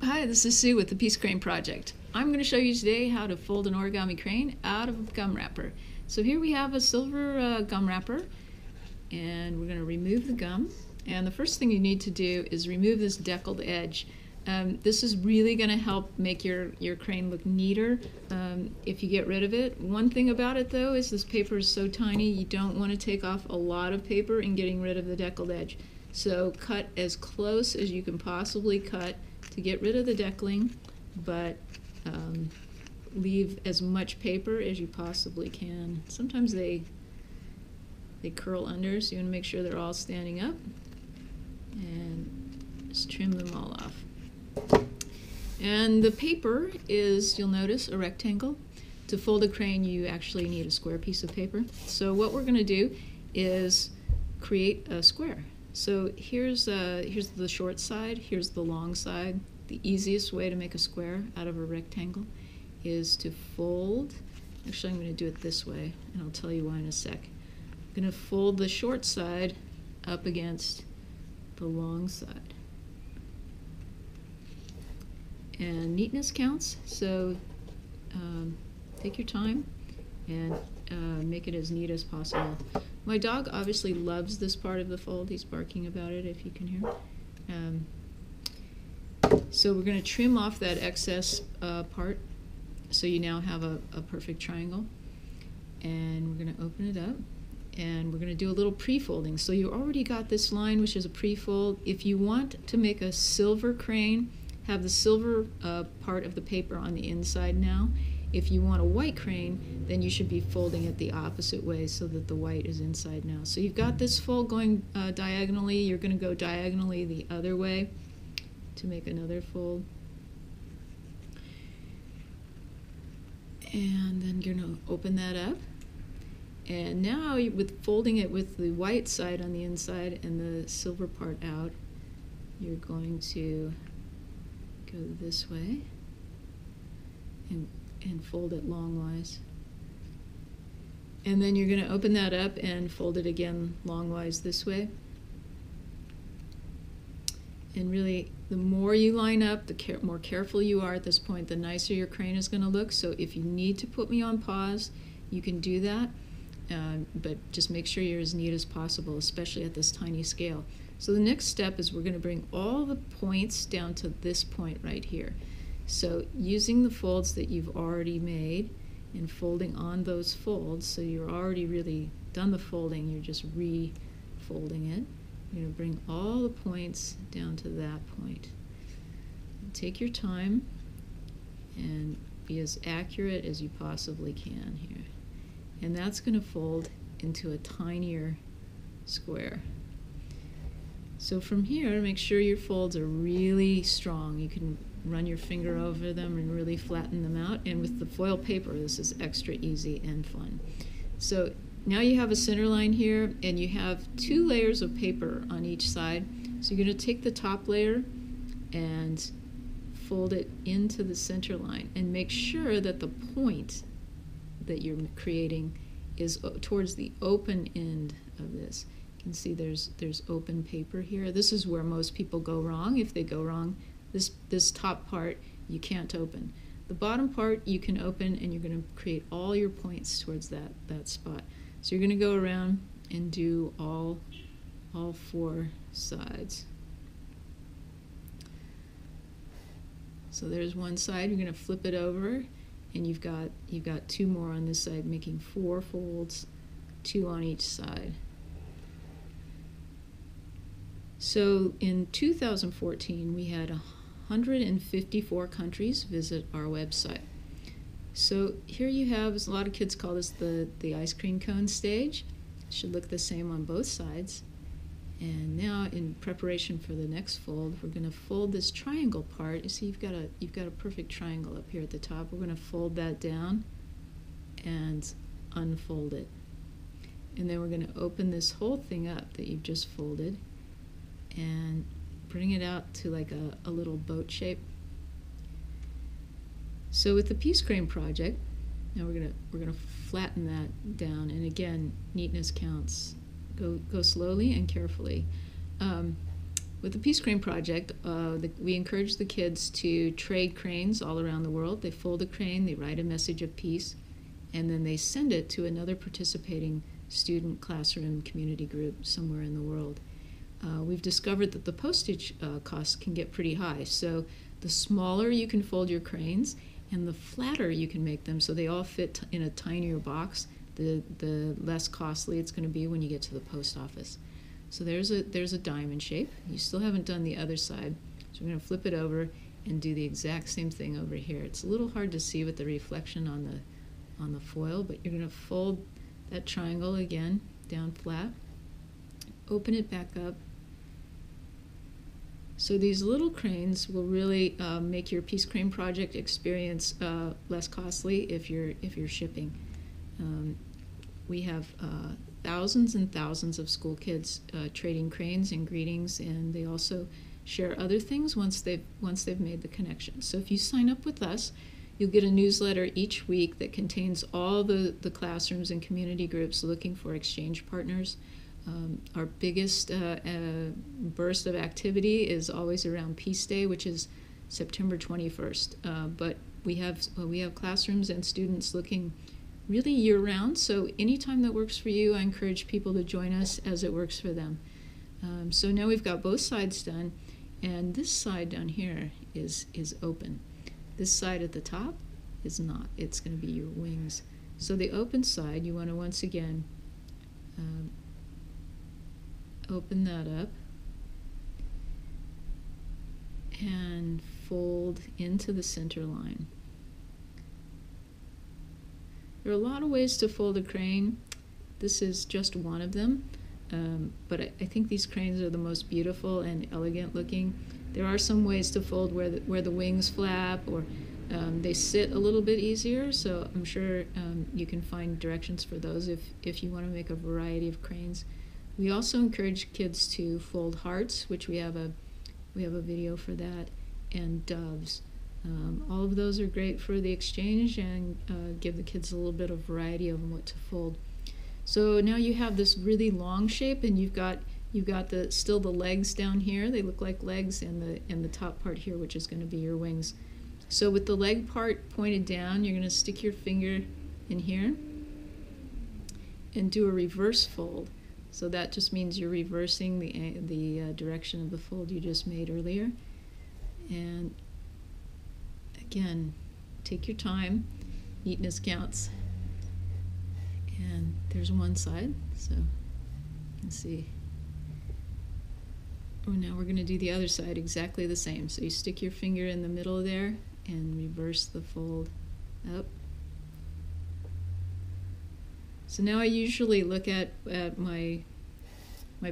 Hi, this is Sue with the Peace Crane Project. I'm going to show you today how to fold an origami crane out of a gum wrapper. So here we have a silver gum wrapper, and we're going to remove the gum. And the first thing you need to do is remove this deckled edge. This is really going to help make your crane look neater if you get rid of it. One thing about it though is this paper is so tiny you don't want to take off a lot of paper in getting rid of the deckled edge. So cut as close as you can possibly cut to get rid of the deckling, but leave as much paper as you possibly can. Sometimes they curl under, so you want to make sure they're all standing up, and just trim them all off. And the paper is, you'll notice, a rectangle. To fold a crane you actually need a square piece of paper. So what we're going to do is create a square. So here's the short side, here's the long side. The easiest way to make a square out of a rectangle is to fold. Actually, I'm going to do it this way, and I'll tell you why in a sec. I'm going to fold the short side up against the long side. And neatness counts, so take your time and make it as neat as possible. My dog obviously loves this part of the fold. He's barking about it, if you can hear. So we're going to trim off that excess part, so you now have a perfect triangle. And we're going to open it up, and we're going to do a little pre-folding. So you already got this line, which is a pre-fold. If you want to make a silver crane, have the silver part of the paper on the inside now. If you want a white crane, then you should be folding it the opposite way so that the white is inside now. So you've got this fold going diagonally. You're going to go diagonally the other way to make another fold. And then you're going to open that up. And now, with folding it with the white side on the inside and the silver part out, you're going to go this way and fold it longwise. And then you're going to open that up and fold it again longwise this way. And really, the more you line up, the more careful you are at this point, the nicer your crane is going to look. So if you need to put me on pause, you can do that. But just make sure you're as neat as possible, especially at this tiny scale. So the next step is we're going to bring all the points down to this point right here. So using the folds that you've already made and folding on those folds, so you're already really done the folding, you're just re-folding it. You're going to bring all the points down to that point. Take your time and be as accurate as you possibly can here. And that's going to fold into a tinier square. So from here, make sure your folds are really strong. You can run your finger over them and really flatten them out. And with the foil paper, this is extra easy and fun. So now you have a center line here, and you have 2 layers of paper on each side. So you're going to take the top layer and fold it into the center line. And make sure that the point that you're creating is towards the open end of this. You can see there's open paper here. This is where most people go wrong. If they go wrong, this top part you can't open. The bottom part you can open, and you're going to create all your points towards that spot. So you're going to go around and do all 4 sides. So there's one side. You're going to flip it over, and you've got 2 more on this side, making 4 folds, 2 on each side. So in 2014, we had 154 countries visit our website. So here you have, as a lot of kids call this the ice cream cone stage. It should look the same on both sides. And now, in preparation for the next fold, we're going to fold this triangle part. You see, you've got a perfect triangle up here at the top. We're going to fold that down and unfold it. And then we're going to open this whole thing up that you've just folded and bring it out to like a little boat shape. So with the Peace Crane project, now we're gonna flatten that down, and again, neatness counts. Go slowly and carefully. with the Peace Crane Project, we encourage the kids to trade cranes all around the world. They fold a crane, they write a message of peace, and then they send it to another participating student, classroom, community group somewhere in the world. We've discovered that the postage costs can get pretty high, so the smaller you can fold your cranes and the flatter you can make them so they all fit in a tinier box, the less costly it's going to be when you get to the post office. So there's a diamond shape. You still haven't done the other side, so we're going to flip it over and do the exact same thing over here. It's a little hard to see with the reflection on the foil, but you're going to fold that triangle again down flat, open it back up. So these little cranes will really make your Peace Crane Project experience less costly if you're shipping. We have thousands and thousands of school kids trading cranes and greetings, and they also share other things once they've made the connection. So if you sign up with us, you'll get a newsletter each week that contains all the classrooms and community groups looking for exchange partners. Our biggest burst of activity is always around Peace Day, which is September 21st. But we have classrooms and students looking really year-round, so anytime that works for you, I encourage people to join us as it works for them. So now we've got both sides done, and this side down here is open. This side at the top is not. It's going to be your wings. So the open side, you want to once again open that up and fold into the center line. There are a lot of ways to fold a crane. This is just one of them, but I think these cranes are the most beautiful and elegant looking. There are some ways to fold where the wings flap, or they sit a little bit easier, so I'm sure you can find directions for those if you want to make a variety of cranes. We also encourage kids to fold hearts, which we have a video for that, and doves. All of those are great for the exchange and give the kids a little bit of variety of what to fold. So now you have this really long shape, and you've got still the legs down here. They look like legs, and the top part here, which is going to be your wings. So with the leg part pointed down, you're going to stick your finger in here and do a reverse fold. So that just means you're reversing the direction of the fold you just made earlier. And again, take your time. Neatness counts. And there's one side, so you can see. Oh, now we're going to do the other side exactly the same. So you stick your finger in the middle there and reverse the fold up. So now I usually look at my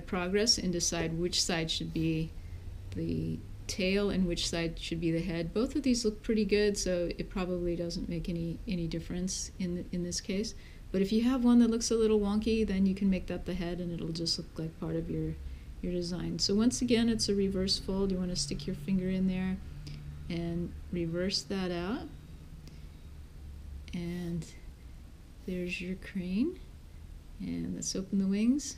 progress and decide which side should be the tail and which side should be the head. Both of these look pretty good, so it probably doesn't make any difference in this case. But if you have one that looks a little wonky, then you can make that the head, and it'll just look like part of your design. So once again, it's a reverse fold. You want to stick your finger in there and reverse that out. And there's your crane. And let's open the wings.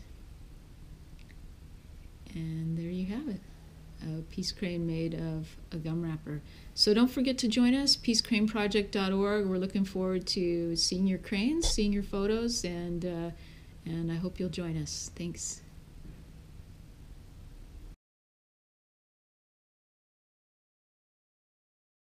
And there you have it. A Peace Crane made of a gum wrapper. So don't forget to join us, peacecraneproject.org. We're looking forward to seeing your cranes, seeing your photos, and I hope you'll join us. Thanks.